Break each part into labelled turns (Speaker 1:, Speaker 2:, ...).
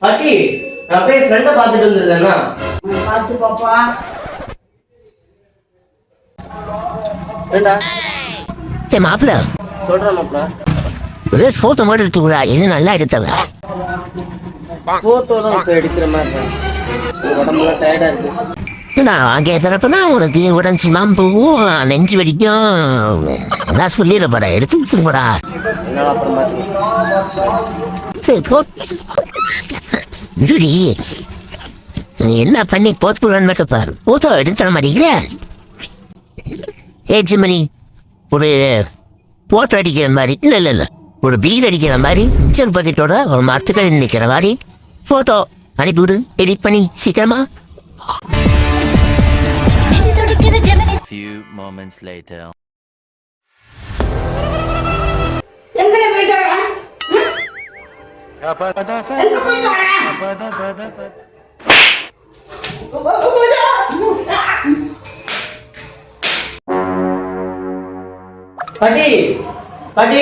Speaker 1: பாட்டி நான் போய் ஃப்ரெண்டை பார்த்துட்டு வந்துடுறேன்னா.
Speaker 2: பார்த்து பாப்பா.
Speaker 1: ஏண்டா
Speaker 3: மாப்பிள்ள
Speaker 1: சொல்கிறேன் மாப்பிள்ள.
Speaker 3: ஒரே ஃபோட்டோ மட்டும் எடுத்துக்கூடா, இது நல்லா எடுத்தவ.
Speaker 1: ஃபோட்டோ தான் இப்போ எடுக்கிற மாதிரி இருக்கு. உடம்புலாம் டயர்டாக இருக்கு.
Speaker 3: நான் அங்கே பிறப்பனா உனக்கு உடம்பு சுண்ணாம்பும் நெஞ்சு வெடிக்கும் நான் சொல்லிட போறா, எடுத்து போடா.
Speaker 1: என்னால் அப்புறம் பார்த்துக்கலாம்.
Speaker 3: சரி போ. இதுடி நீ என்ன பண்ணி போட்டுன்னு மட்டும் பாரு, ஃபோட்டோ எடுத்து தர மாட்டேங்கிற. ஏ ஜிம்மனி, ஒரு போட்டோ அடிக்கிற மாதிரி இல்லை ஒரு பீர் அடிக்கிற மாதிரி மிச்சர் பாக்கெட்டோட ஒரு மரத்துக்கள் நிற்கிற மாதிரி ஃபோட்டோ அனுப்பிவிடு, எடிட் பண்ணி சீக்கிரமா.
Speaker 4: Few moments later.
Speaker 2: எங்கல போயிட்டு வர? எங்க போயிட்டு வர?
Speaker 1: பாட்டி பாட்டி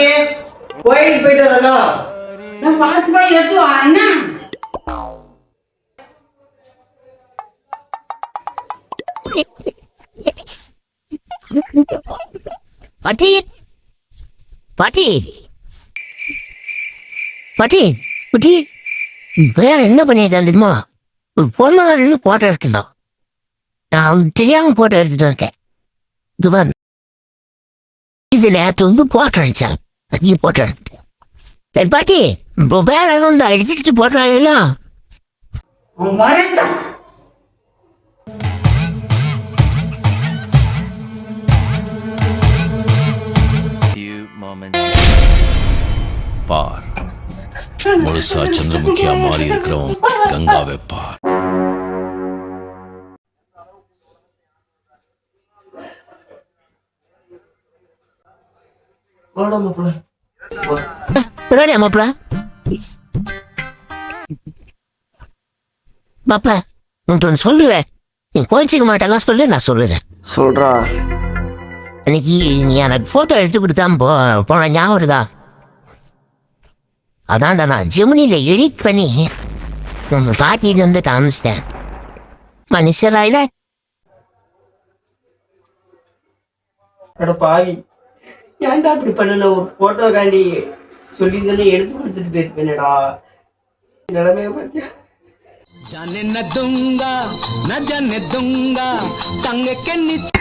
Speaker 1: கோயிலுக்கு போயிட்டு வரேன்னா.
Speaker 2: நான் பார்த்து போய் எடுத்து வா என்ன?
Speaker 3: பாட்டி பாட்டி பாட்டி குட்டி வேற என்ன பண்ணிட்டேன் தெரியுமா? ஒரு பொண்ணு போட்டோ எடுத்துட்டோம். நான் தெரியாம போட்டோ எடுத்துட்டு இருக்கேன். இது பாரு, இது நேற்று வந்து போட்டோ அடிச்சான், நீ போட்டோ எடுத்து. சரி பாட்டி வேற எதுவும் அடிச்சுட்டு போட்டுறாங்களா?
Speaker 2: அவன் வரட்டும்.
Speaker 4: Few moments. பார், முழுசா சந்திரமுகியா மாறி இருக்கிறோம் கங்காவை பார்.
Speaker 1: வாடா மாப்பிள்ள.
Speaker 3: பின்னாடியா மாப்பிள? மாப்பிள உன்ட்டு சொல்லுவேன், நீ கோச்சிக்க மாட்டேல்லாம் சொல்லு, நான் சொல்லுவேன்.
Speaker 1: சொல்றா.
Speaker 3: அன்னைக்கு நீ எனக்கு போட்டோ எடுத்து கொடுத்தாம போன ஞாபகம் இருக்கா? அதான்டா நான் ஜெமினியில எடிட் பண்ணி நம்ம பாட்டிட்டு வந்து காமிச்சிட்டேன். மனுஷராயில
Speaker 1: அட பாவி, ஏன்டா இப்படி பண்ணல? ஒரு போட்டோ காண்டி சொல்லியிருந்தேன்னு எடுத்து கொடுத்துட்டு போயிருப்பேனடா. நிலைமைய பார்த்தியா?
Speaker 5: जाने न दूंगा न जाने दूंगा टंग के नीचे